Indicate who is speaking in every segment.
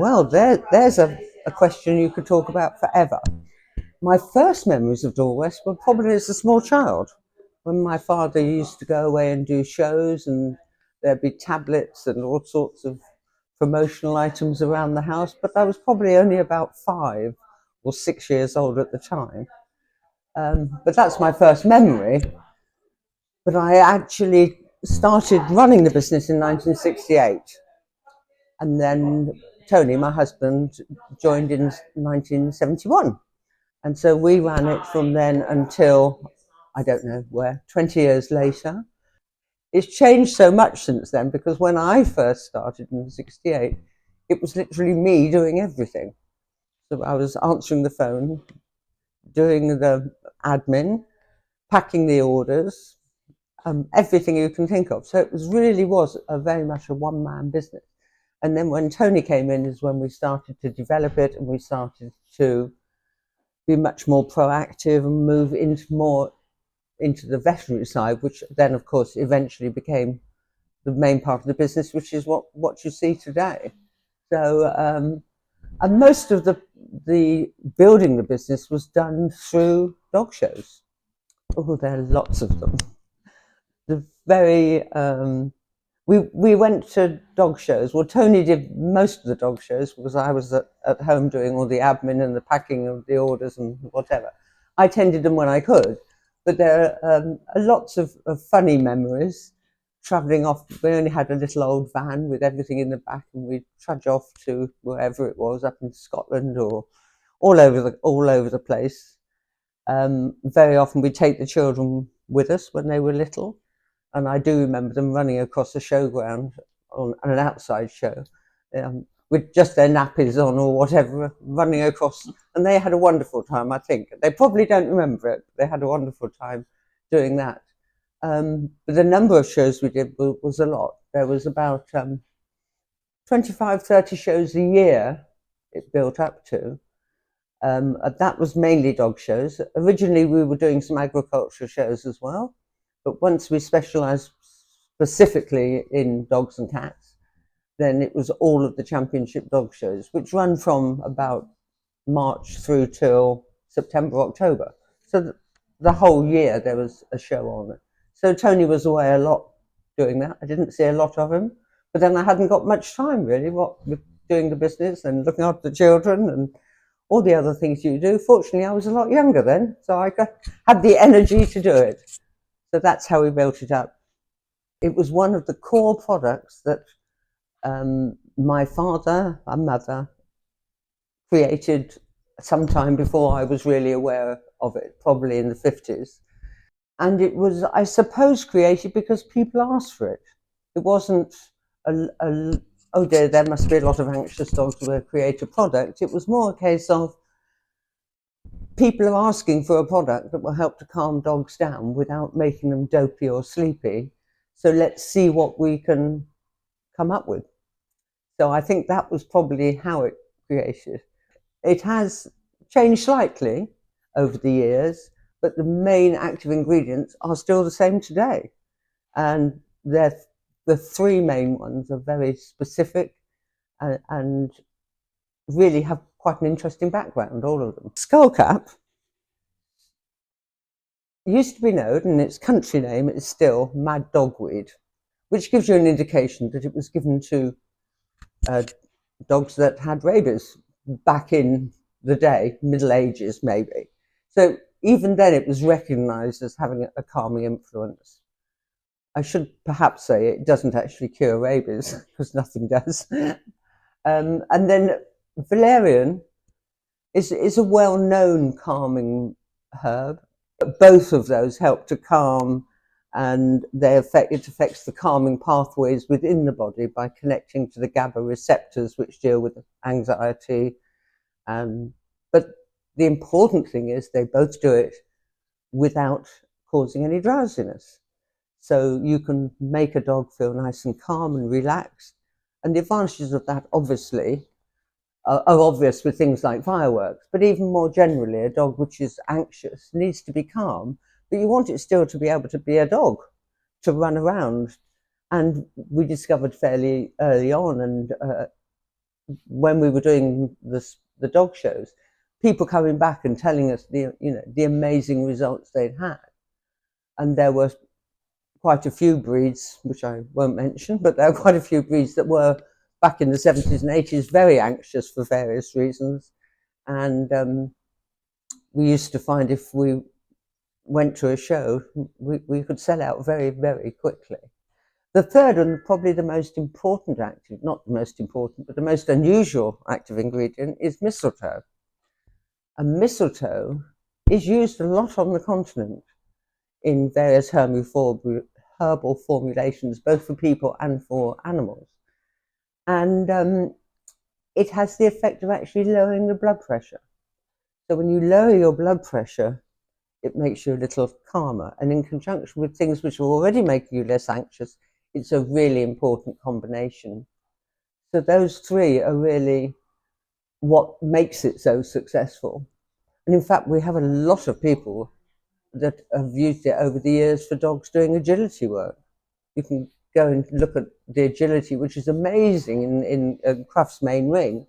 Speaker 1: Well, there's a question you could talk about forever. My first memories of Dorwest were probably as a small child, when my father used to go away and do shows, and there'd be tablets and all sorts of promotional items around the house. But I was probably only about 5 or 6 years old at the time. But that's my first memory. But I actually started running the business in 1968. And then Tony, my husband, joined in 1971. And so we ran it from then until, I don't know where, 20 years later. It's changed so much since then, because when I first started in 68, it was literally me doing everything. So I was answering the phone, doing the admin, packing the orders, everything you can think of. So it was a very much a one-man business. And then when Tony came in is when we started to develop it, and we started to be much more proactive and move into the veterinary side, which then, of course, eventually became the main part of the business, which is what you see today. So, and most of the building the business was done through dog shows. Oh, there are lots of them. The very we went to dog shows. Well, Tony did most of the dog shows because I was at home doing all the admin and the packing of the orders and whatever. I attended them when I could, but there are lots of funny memories. Travelling off, we only had a little old van with everything in the back, and we'd trudge off to wherever it was, up in Scotland or all over the place. Very often we'd take the children with us when they were little, and I do remember them running across the showground on an outside show, with just their nappies on or whatever, running across, and they had a wonderful time. I think they probably don't remember it, but they had a wonderful time doing that. But the number of shows we did was a lot. There was about 25, 30 shows a year it built up to. That was mainly dog shows. Originally, we were doing some agricultural shows as well, but once we specialised specifically in dogs and cats, then it was all of the championship dog shows, which run from about March through till September, October. So the whole year there was a show on it. So Tony was away a lot doing that. I didn't see a lot of him, but then I hadn't got much time really, with doing the business and looking after the children and all the other things you do. Fortunately, I was a lot younger then, so I had the energy to do it. So that's how we built it up. It was one of the core products that my father and mother created sometime before I was really aware of it, probably in the 50s. And it was, I suppose, created because people asked for it. It wasn't oh dear, there must be a lot of anxious dogs to create a product. It was more a case of people are asking for a product that will help to calm dogs down without making them dopey or sleepy. So let's see what we can come up with. So I think that was probably how it created. It has changed slightly over the years, but the main active ingredients are still the same today. And the three main ones are very specific and really have quite an interesting background, all of them. Scullcap used to be known, and its country name is still mad dogweed, which gives you an indication that it was given to dogs that had rabies back in the day, Middle Ages maybe. So even then it was recognised as having a calming influence. I should perhaps say it doesn't actually cure rabies, because nothing does. And then valerian is a well-known calming herb. Both of those help to calm, and it affects the calming pathways within the body by connecting to the GABA receptors, which deal with anxiety. But the important thing is they both do it without causing any drowsiness. So you can make a dog feel nice and calm and relaxed. And the advantages of that, obviously, are obvious with things like fireworks. But even more generally, a dog which is anxious needs to be calm, but you want it still to be able to be a dog, to run around. And we discovered fairly early on, and when we were doing the dog shows, people coming back and telling us the amazing results they'd had. And there were quite a few breeds, which I won't mention, but there are quite a few breeds that were back in the 70s and 80s very anxious for various reasons. And we used to find if we went to a show, we could sell out very, very quickly. The third and probably the most important active, not the most important, but the most unusual active ingredient is mistletoe. And mistletoe is used a lot on the continent in various herbal formulations, both for people and for animals. And it has the effect of actually lowering the blood pressure. So when you lower your blood pressure, it makes you a little calmer. And in conjunction with things which are already making you less anxious, it's a really important combination. So those three are really what makes it so successful. And in fact, we have a lot of people that have used it over the years for dogs doing agility work. You can go and look at the agility, which is amazing in Cruft's main ring.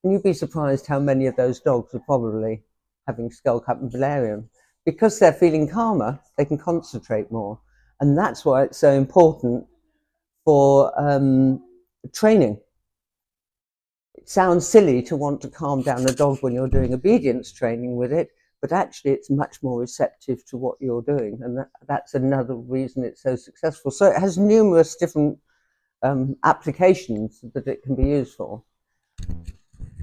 Speaker 1: And you'd be surprised how many of those dogs are probably having Scullcap and Valerian. Because they're feeling calmer, they can concentrate more. And that's why it's so important for training. It sounds silly to want to calm down a dog when you're doing obedience training with it, but actually it's much more receptive to what you're doing. And that's another reason it's so successful. So it has numerous different applications that it can be used for.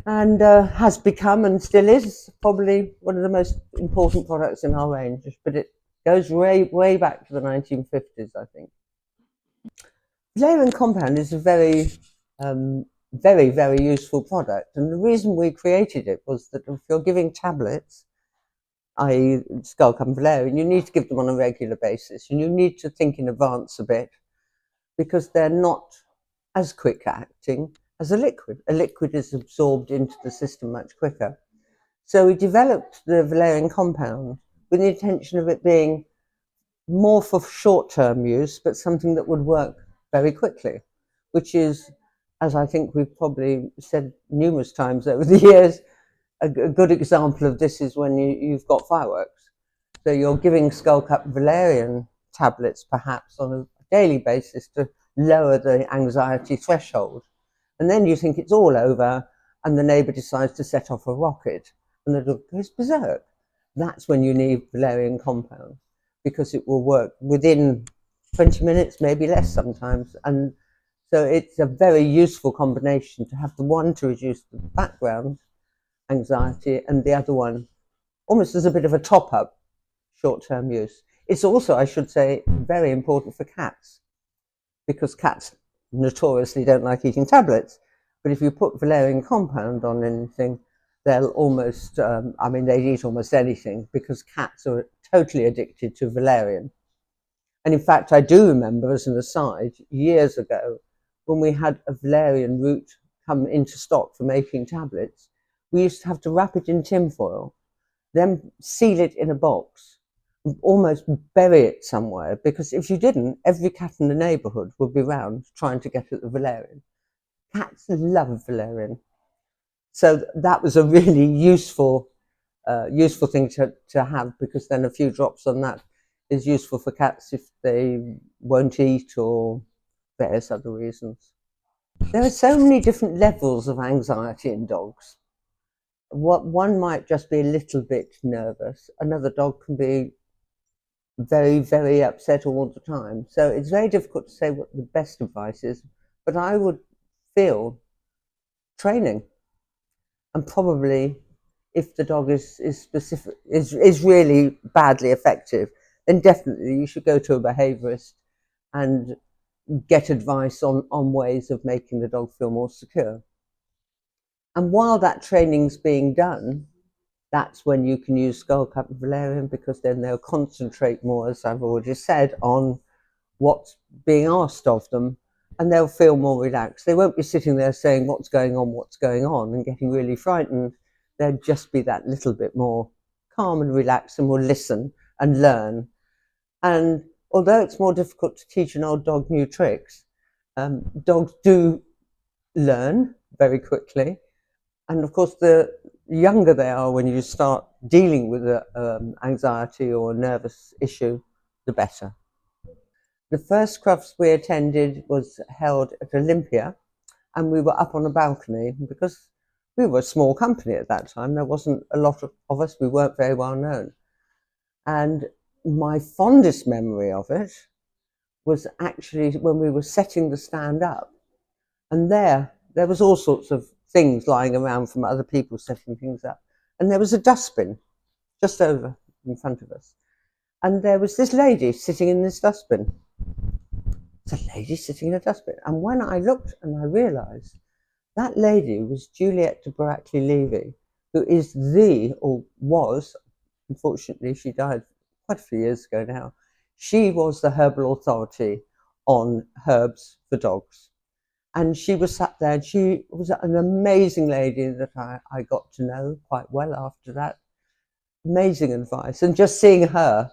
Speaker 1: And has become and still is probably one of the most important products in our range. But it goes way, way back to the 1950s, I think. Valerian compound is a very, very, very useful product. And the reason we created it was that if you're giving tablets, i.e. Scullcap and Valerian, you need to give them on a regular basis. And you need to think in advance a bit because they're not as quick acting as a liquid. A liquid is absorbed into the system much quicker. So we developed the Valerian compound with the intention of it being more for short-term use, but something that would work very quickly, which is, as I think we've probably said numerous times over the years, a good example of this is when you've got fireworks. So you're giving Scullcap Valerian tablets perhaps on a daily basis to lower the anxiety threshold. And then you think it's all over and the neighbour decides to set off a rocket and the dog goes berserk. That's when you need Valerian compound because it will work within 20 minutes, maybe less sometimes. And so it's a very useful combination to have the one to reduce the background anxiety and the other one almost as a bit of a top-up short-term use. It's also, I should say, very important for cats because cats notoriously don't like eating tablets, but if you put Valerian compound on anything, they'll almost, they eat almost anything because cats are totally addicted to Valerian. And in fact, I do remember, as an aside, years ago, when we had a Valerian root come into stock for making tablets, we used to have to wrap it in tinfoil, then seal it in a box, almost bury it somewhere, because if you didn't, every cat in the neighbourhood would be round trying to get at the Valerian. Cats love Valerian. So that was a really useful thing to have, because then a few drops on that is useful for cats if they won't eat or various other reasons. There are so many different levels of anxiety in dogs. One might just be a little bit nervous. Another dog can be very, very upset all the time. So it's very difficult to say what the best advice is, but I would feel training. And probably if the dog is really badly affective, then definitely you should go to a behaviourist and get advice on ways of making the dog feel more secure. And while that training's being done, that's when you can use Scullcap Valerian, because then they'll concentrate more, as I've already said, on what's being asked of them, and they'll feel more relaxed. They won't be sitting there saying, what's going on, and getting really frightened. They'll just be that little bit more calm and relaxed and will listen and learn. And although it's more difficult to teach an old dog new tricks, dogs do learn very quickly. And of course, the younger they are when you start dealing with anxiety or a nervous issue, the better. The first crufts we attended was held at Olympia, and we were up on a balcony because we were a small company at that time. There wasn't a lot of us. We weren't very well known. And my fondest memory of it was actually when we were setting the stand up. And there was all sorts of things lying around from other people setting things up. And there was a dustbin just over in front of us. And there was this lady sitting in this dustbin. It's a lady sitting in a dustbin. And when I looked and I realised that lady was Juliet de Brackley-Levy, who is or was, unfortunately, she died quite a few years ago now. She was the herbal authority on herbs for dogs. And she was sat there, and she was an amazing lady that I got to know quite well after that. Amazing advice. And just seeing her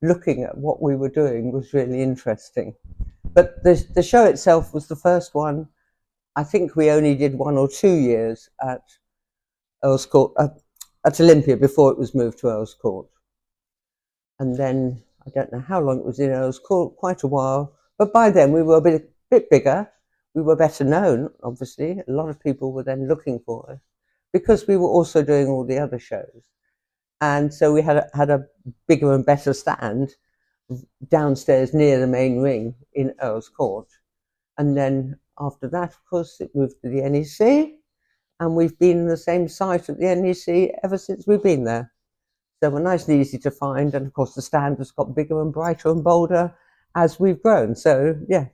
Speaker 1: looking at what we were doing was really interesting. But the show itself was the first one. I think we only did 1 or 2 years at Earl's Court, at Olympia, before it was moved to Earl's Court. And then, I don't know how long it was in Earl's Court, quite a while. But by then we were a bit bigger. We were better known, obviously. A lot of people were then looking for us because we were also doing all the other shows. And so we had a bigger and better stand downstairs near the main ring in Earl's Court. And then after that, of course, it moved to the NEC, and we've been in the same site at the NEC ever since we've been there. So we're nice and easy to find, and of course the stand has got bigger and brighter and bolder as we've grown. So yeah,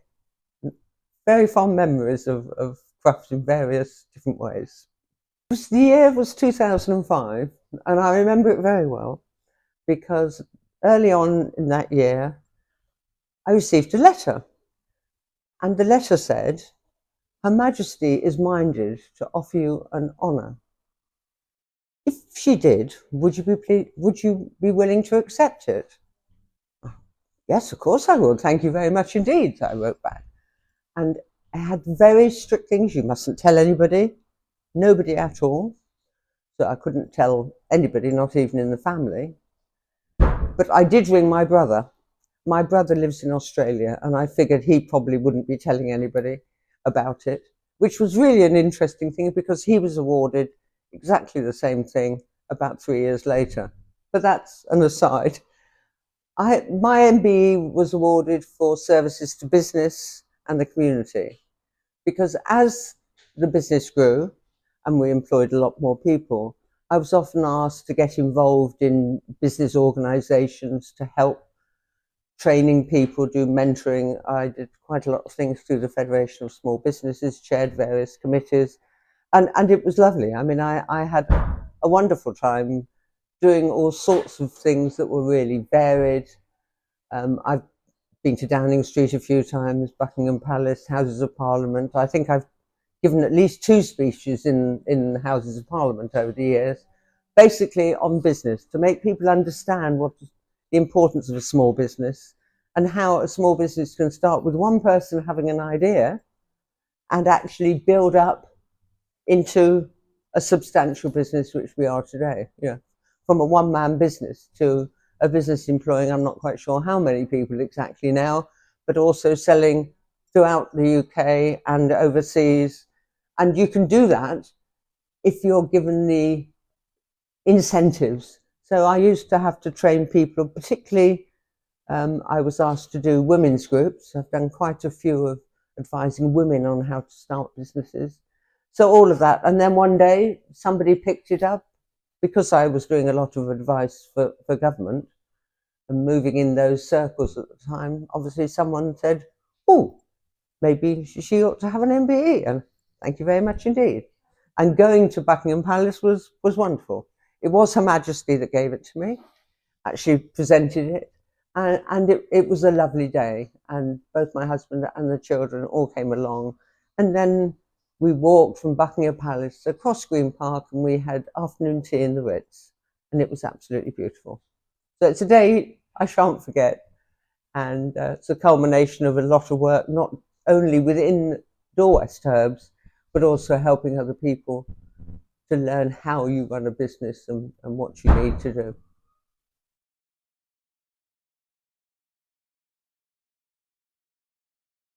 Speaker 1: very fond memories of crufts in various different ways. The year was 2005, and I remember it very well because early on in that year, I received a letter, and the letter said, "Her Majesty is minded to offer you an honour. If she did, would you be willing to accept it?" "Yes, of course I would. Thank you very much indeed," I wrote back. And I had very strict things. You mustn't tell anybody, nobody at all. So I couldn't tell anybody, not even in the family. But I did ring my brother. My brother lives in Australia, and I figured he probably wouldn't be telling anybody about it, which was really an interesting thing because he was awarded exactly the same thing about 3 years later. But that's an aside. My MBE was awarded for services to business and the community, because as the business grew and we employed a lot more people, I was often asked to get involved in business organisations to help training people, do mentoring. I did quite a lot of things through the Federation of Small Businesses, chaired various committees, and it was lovely. I mean, I had a wonderful time doing all sorts of things that were really varied. I've been to Downing Street a few times, Buckingham Palace, Houses of Parliament. I think I've given at least 2 speeches in Houses of Parliament over the years, basically on business, to make people understand what the importance of a small business and how a small business can start with one person having an idea and actually build up into a substantial business, which we are today. Yeah, from a one-man business to a business employing, I'm not quite sure how many people exactly now, but also selling throughout the UK and overseas. And you can do that if you're given the incentives. So I used to have to train people, particularly I was asked to do women's groups. I've done quite a few of advising women on how to start businesses. So all of that. And then one day somebody picked it up because I was doing a lot of advice for government and moving in those circles at the time. Obviously someone said, "Oh, maybe she ought to have an MBE." And thank you very much indeed. And going to Buckingham Palace was wonderful. It was Her Majesty that gave it to me, actually presented it. And it was a lovely day. And both my husband and the children all came along. And then we walked from Buckingham Palace across Green Park, and we had afternoon tea in the Ritz. And it was absolutely beautiful. So it's a day I shan't forget. And it's a culmination of a lot of work, not only within Dorwest Herbs, but also helping other people to learn how you run a business and what you need to do.